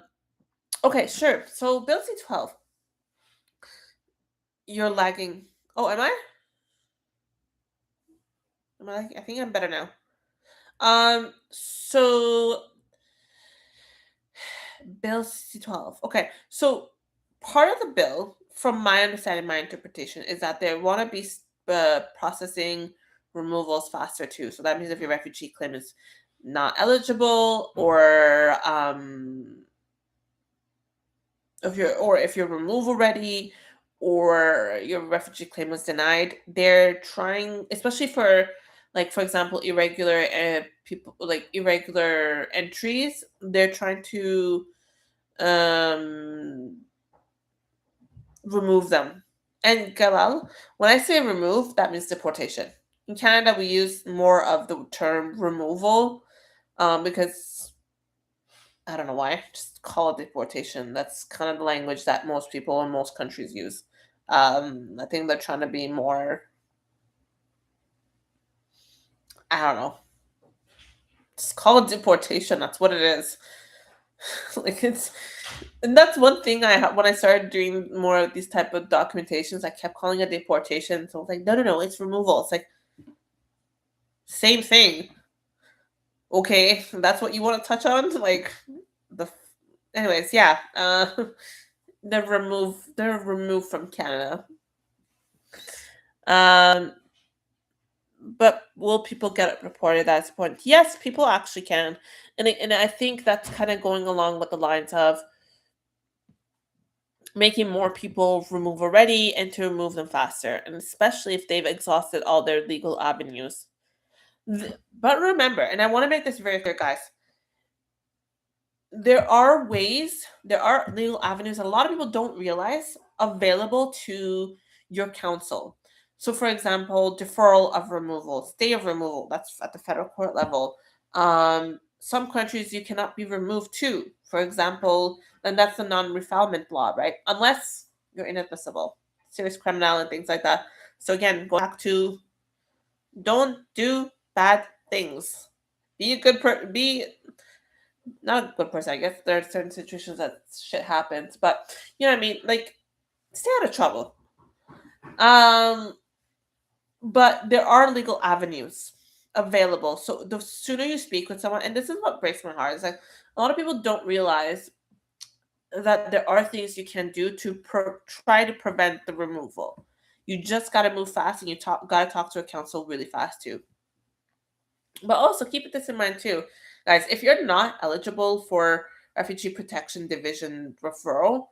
okay, sure. So Bill C-12. You're lagging. Oh, am I? Am I? I think I'm better now. So Bill C-12. Okay, so part of the bill, from my understanding, my interpretation, is that they want to be processing removals faster too. So that means if your refugee claim is not eligible, or if you're removal ready, or your refugee claim was denied, they're trying, especially for, like, for example, irregular people, like irregular entries, they're trying to um remove them. And Galal, when I say remove, that means deportation. In Canada, we use more of the term removal, because I don't know why. Just call it deportation. That's kind of the language that most people in most countries use. I think they're trying to be more. I don't know. Just call it deportation. That's what it is. Like it's, and that's one thing when I started doing more of these type of documentations, I kept calling it deportation. So I was like, no, it's removal. It's like same thing. Okay, that's what you want to touch on, like the. Anyways, yeah. They're removed from Canada. Um, but will people get it reported at this point? Yes, people actually can, and I think that's kind of going along with the lines of making more people remove already and to remove them faster, and especially if they've exhausted all their legal avenues. But remember, and I want to make this very clear, guys, there are ways, there are legal avenues a lot of people don't realize available to your counsel. So, for example, deferral of removal, stay of removal, that's at the federal court level. Some countries you cannot be removed to, for example, and that's the non-refoulement law, right? Unless you're inadmissible, serious criminal and things like that. So again, go back to don't do bad things. Be a good be not a good person. I guess there are certain situations that shit happens, but you know what I mean. Like, stay out of trouble. Um, but there are legal avenues available. So the sooner you speak with someone, and this is what breaks my heart, is like a lot of people don't realize that there are things you can do to try to prevent the removal. You just got to move fast, and you got to talk to a counsel really fast too. But also keep this in mind too, guys. If you're not eligible for Refugee Protection Division referral,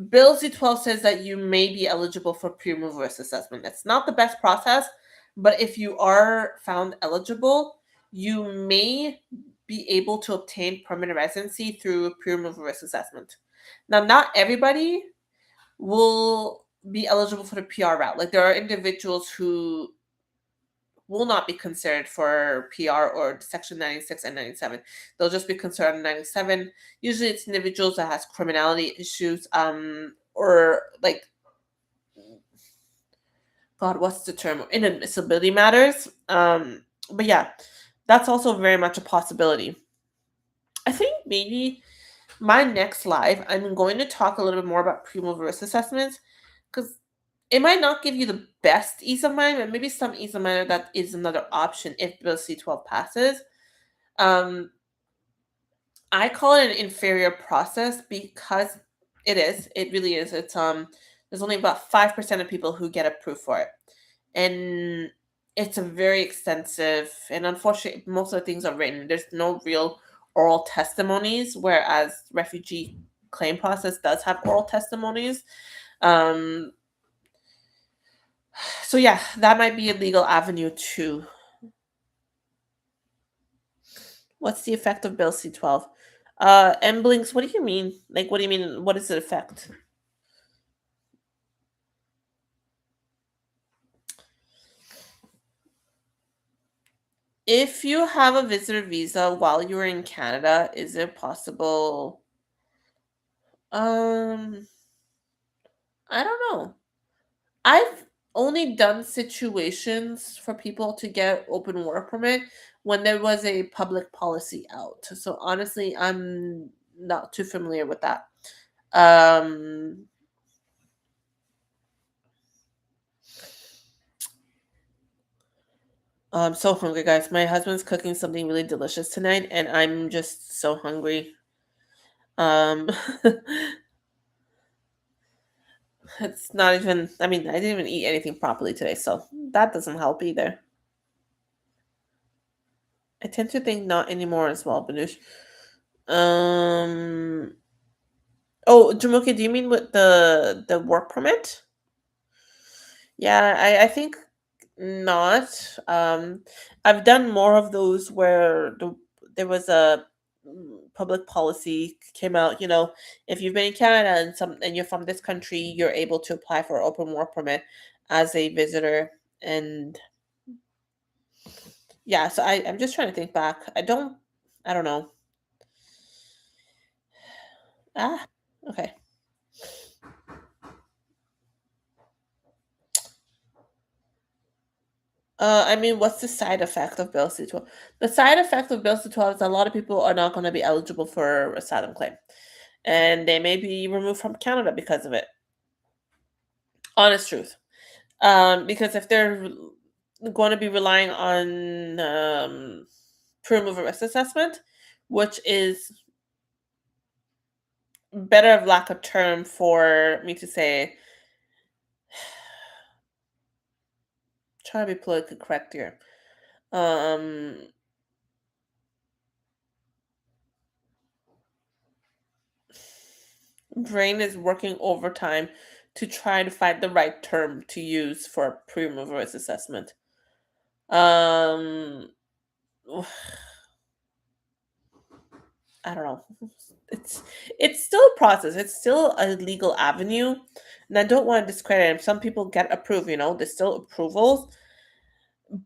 Bill C-12 says that you may be eligible for pre-removal risk assessment. It's not the best process, but if you are found eligible, you may be able to obtain permanent residency through pre-removal risk assessment. Now, not everybody will be eligible for the PR route. Like, there are individuals who will not be considered for PR or Section 96 and 97. They'll just be considered 97. Usually it's individuals that has criminality issues, or like, God, what's the term? Inadmissibility matters. But yeah, that's also very much a possibility. I think maybe my next live, I'm going to talk a little bit more about pre-removal risk assessments, because it might not give you the best ease of mind, but maybe some ease of mind that is another option if Bill C-12 passes. Um, I call it an inferior process because it really is. There's only about 5% of people who get approved for it. And it's a very extensive, and unfortunately most of the things are written. There's no real oral testimonies, whereas refugee claim process does have oral testimonies. Um, so yeah, that might be a legal avenue too. What's the effect of Bill C-12? Blinks, what do you mean? Like, what do you mean? What is the effect? If you have a visitor visa while you're in Canada, is it possible? Um, I don't know. I've only done situations for people to get open work permit when there was a public policy out. So honestly, I'm not too familiar with that. Um, I'm so hungry, guys. My husband's cooking something really delicious tonight, and I'm just so hungry. Um, it's not even. I mean, I didn't even eat anything properly today, so that doesn't help either. I tend to think not anymore as well, Banush. Um. Oh, Jamuki, do you mean with the work permit? Yeah, I think not. I've done more of those where there was a public policy came out. If you've been in Canada and you're from this country, you're able to apply for open work permit as a visitor. And yeah, so I'm just trying to think back. I don't know. Ah, okay. I mean, what's the side effect of Bill C-12? The side effect of Bill C-12 is a lot of people are not going to be eligible for asylum claim, and they may be removed from Canada because of it. Honest truth. Because if they're going to be relying on pre-removal risk assessment, which is better of lack of term for me to say, try to be politically correct here. Um, Brain is working overtime to try to find the right term to use for pre-removal risk assessment. Um, I don't know. It's it's still a process. It's still a legal avenue, and I don't want to discredit it. Some people get approved. There's still approvals,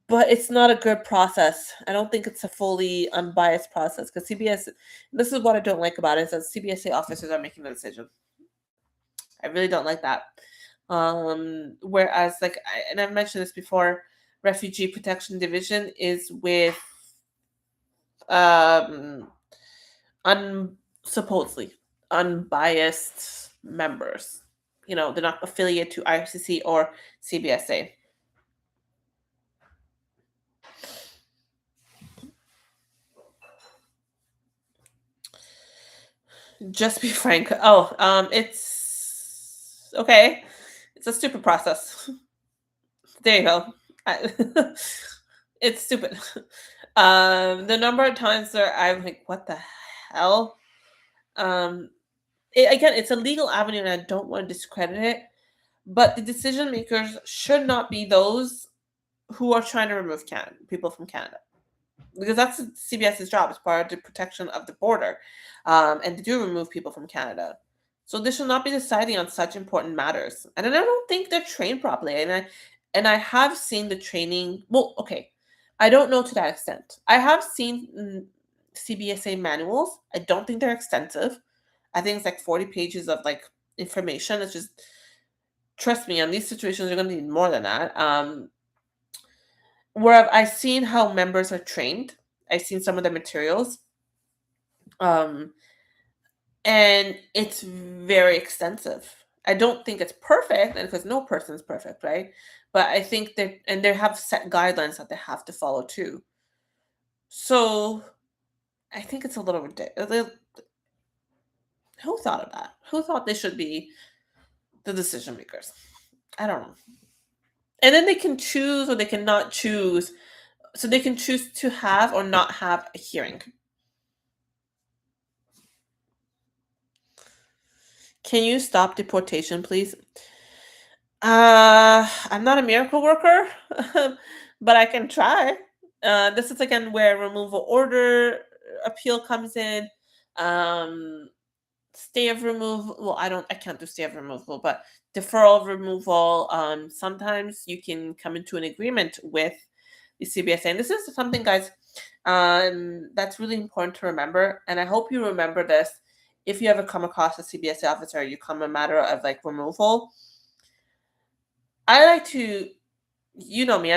but it's not a good process. I don't think it's a fully unbiased process because CBS. This is what I don't like about it is that CBSA officers are making the decision. I really don't like that. Whereas, and I've mentioned this before, Refugee Protection Division is with um supposedly unbiased members. They're not affiliated to IRCC or CBSA. Just be frank. Oh, it's okay. It's a stupid process. There you go. It's stupid. The number of times where I'm like, what the hell? Again, it's a legal avenue, and I don't want to discredit it. But the decision makers should not be those who are trying to remove people from Canada, because that's CBS's job as part of the protection of the border, and to do remove people from Canada. So they should not be deciding on such important matters, and I don't think they're trained properly. And I have seen the training. Well, okay, I don't know to that extent. I have seen CBSA manuals. I don't think they're extensive. I think it's like 40 pages of information. It's just, trust me, on these situations, you're going to need more than that. Where I've seen how members are trained, I've seen some of the materials, um, and it's very extensive. I don't think it's perfect, and because no person is perfect, right? But I think they have set guidelines that they have to follow too. So I think it's a little ridiculous. Who thought of that? Who thought they should be the decision makers? I don't know. And then they can choose or they cannot choose. So they can choose to have or not have a hearing. Can you stop deportation, please? I'm not a miracle worker, but I can try. This is again where removal order appeal comes in. Um, Stay of removal. Well, I can't do stay of removal, but deferral of removal. Sometimes you can come into an agreement with the CBSA, and this is something, guys, that's really important to remember. And I hope you remember this if you ever come across a CBSA officer, you come a matter of removal. I like to, me.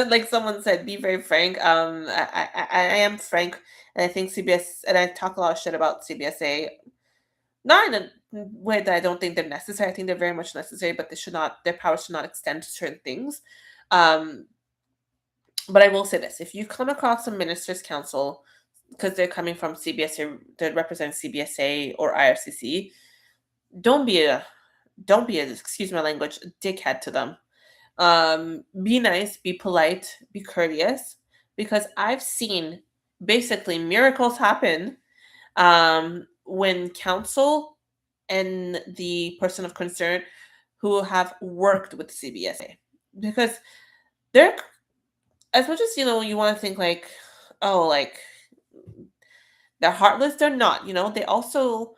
Like someone said, be very frank. I am frank, and I think CBS, and I talk a lot of shit about CBSA. Not in a way that I don't think they're necessary. I think they're very much necessary, but their powers should not extend to certain things. But I will say this: if you come across a minister's council, because they're coming from CBSA, that represent CBSA or IRCC, don't be a, excuse my language, dickhead to them. Be nice, be polite, be courteous, because I've seen basically miracles happen when counsel and the person of concern who have worked with CBSA, because they're, as much as you want to think oh, they're heartless, they're not. They also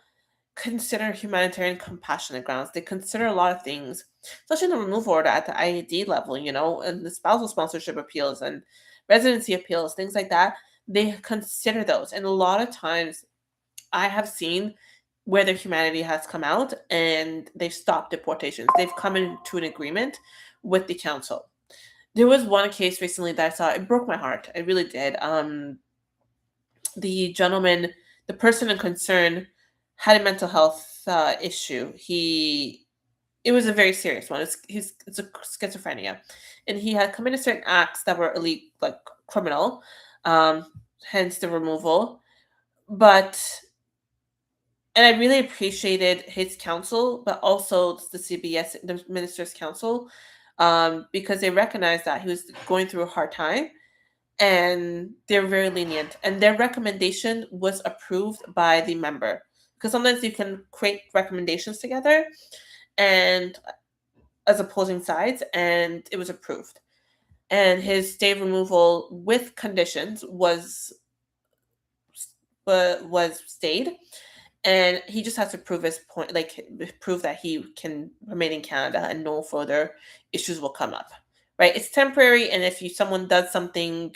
consider humanitarian compassionate grounds. They consider a lot of things, especially in the removal order at the IAD level, and the spousal sponsorship appeals and residency appeals, things like that. They consider those. And a lot of times I have seen where their humanity has come out and they've stopped deportations. They've come into an agreement with the council. There was one case recently that I saw, it broke my heart. It really did. The gentleman, the person in concern, had a mental health issue. It was a very serious one. It's a schizophrenia, and he had committed certain acts that were illegal, criminal, hence the removal. But and I really appreciated his counsel, but also the minister's counsel, because they recognized that he was going through a hard time, and they're very lenient. And their recommendation was approved by the member, because sometimes you can create recommendations together and as opposing sides, and it was approved. And his stay removal with conditions was stayed, and he just has to prove his point, like prove that he can remain in Canada and no further issues will come up. Right? It's temporary, and if someone does something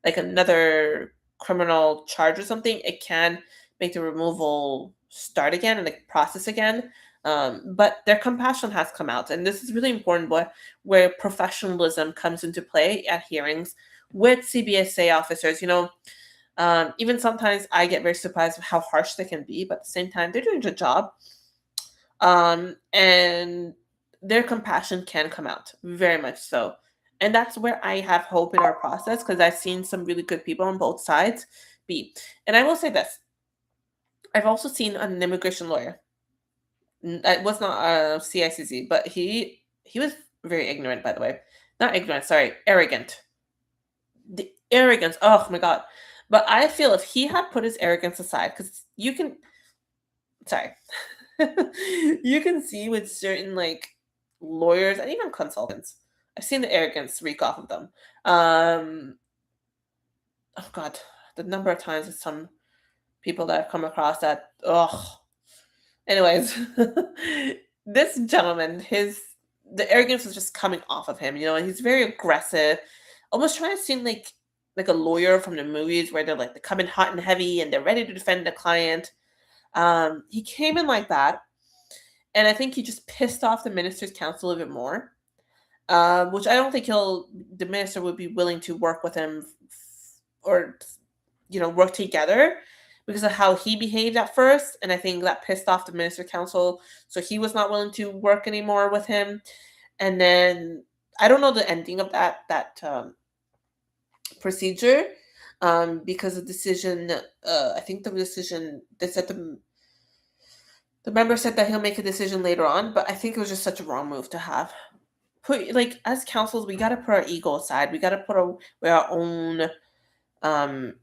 like another criminal charge or something, it can make the removal start again and like process again. But their compassion has come out, and this is really important. Where professionalism comes into play at hearings with CBSA officers. Even sometimes I get very surprised with how harsh they can be, but at the same time, they're doing a good job. And their compassion can come out, very much so. And that's where I have hope in our process, because I've seen some really good people on both sides be. And I will say this, I've also seen an immigration lawyer. It was not a CICC, but he was very ignorant, by the way. Not ignorant, sorry, arrogant. The arrogance, oh my God. But I feel if he had put his arrogance aside, because sorry, you can see with certain like lawyers and even consultants, I've seen the arrogance reek off of them. Oh God, the number of times with some people that I've come across that, anyways, this gentleman, the arrogance was just coming off of him, and he's very aggressive, almost trying to seem like a lawyer from the movies where they come in hot and heavy and they're ready to defend the client. He came in like that, and I think he just pissed off the minister's counsel a bit more, which I don't think the minister would be willing to work with him or work together because of how he behaved at first. And I think that pissed off the minister council, so he was not willing to work anymore with him. And then I don't know the ending of that procedure, because the decision, I think the decision, they said the member said that he'll make a decision later on, but I think it was just such a wrong move to have. As councils, we got to put our ego aside. We got to put our own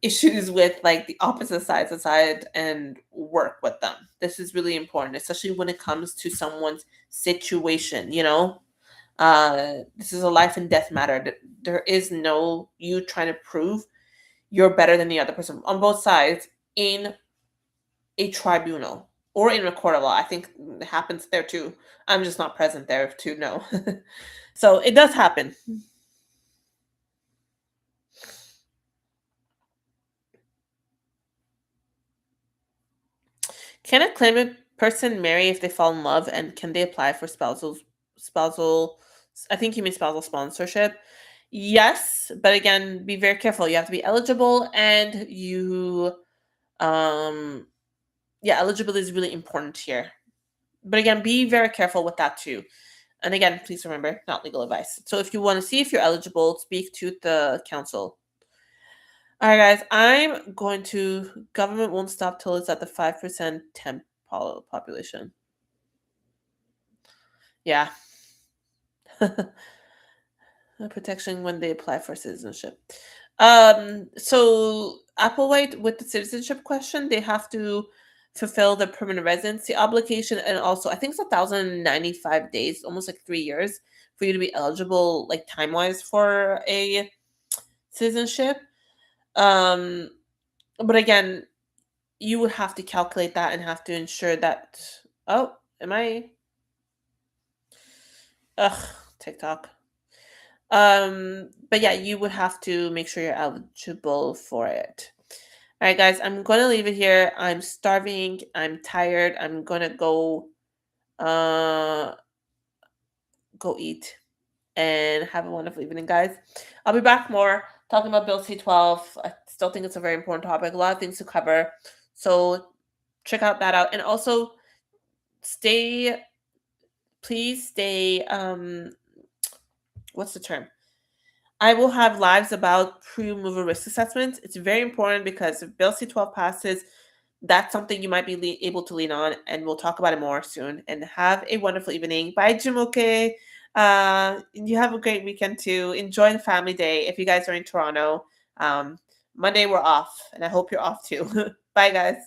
issues with the opposite sides aside and work with them. This is really important, especially when it comes to someone's situation. This is a life and death matter. There is no you trying to prove you're better than the other person on both sides in a tribunal or in a court of law. I think it happens there too. I'm just not present there to know. So it does happen. Can a claimant person marry if they fall in love, and can they apply for spousal, I think you mean spousal sponsorship? Yes, but again, be very careful. You have to be eligible, and eligibility is really important here. But again, be very careful with that too. And again, please remember, not legal advice. So if you want to see if you're eligible, speak to the council. All right, guys, I'm going to, government won't stop till it's at the 5% temp population. Yeah. Protection when they apply for citizenship. So Applewhite, with the citizenship question, they have to fulfill the permanent residency obligation, and also I think it's 1,095 days, almost like 3 years, for you to be eligible, time wise, for a citizenship. But again, you would have to calculate that and have to ensure that. Oh, am I? TikTok. But yeah, you would have to make sure you're eligible for it. All right, guys, I'm gonna leave it here. I'm starving. I'm tired. I'm gonna go eat and have a wonderful evening, guys. I'll be back more talking about Bill C-12. I still think it's a very important topic. A lot of things to cover. So check that out. And also please stay, what's the term? I will have lives about pre-removal risk assessments. It's very important because if Bill C-12 passes, that's something you might be able to lean on, and we'll talk about it more soon. And have a wonderful evening. Bye, Jimoke. You have a great weekend too. Enjoy the family day if you guys are in Toronto. Monday we're off, and I hope you're off too. Bye, guys.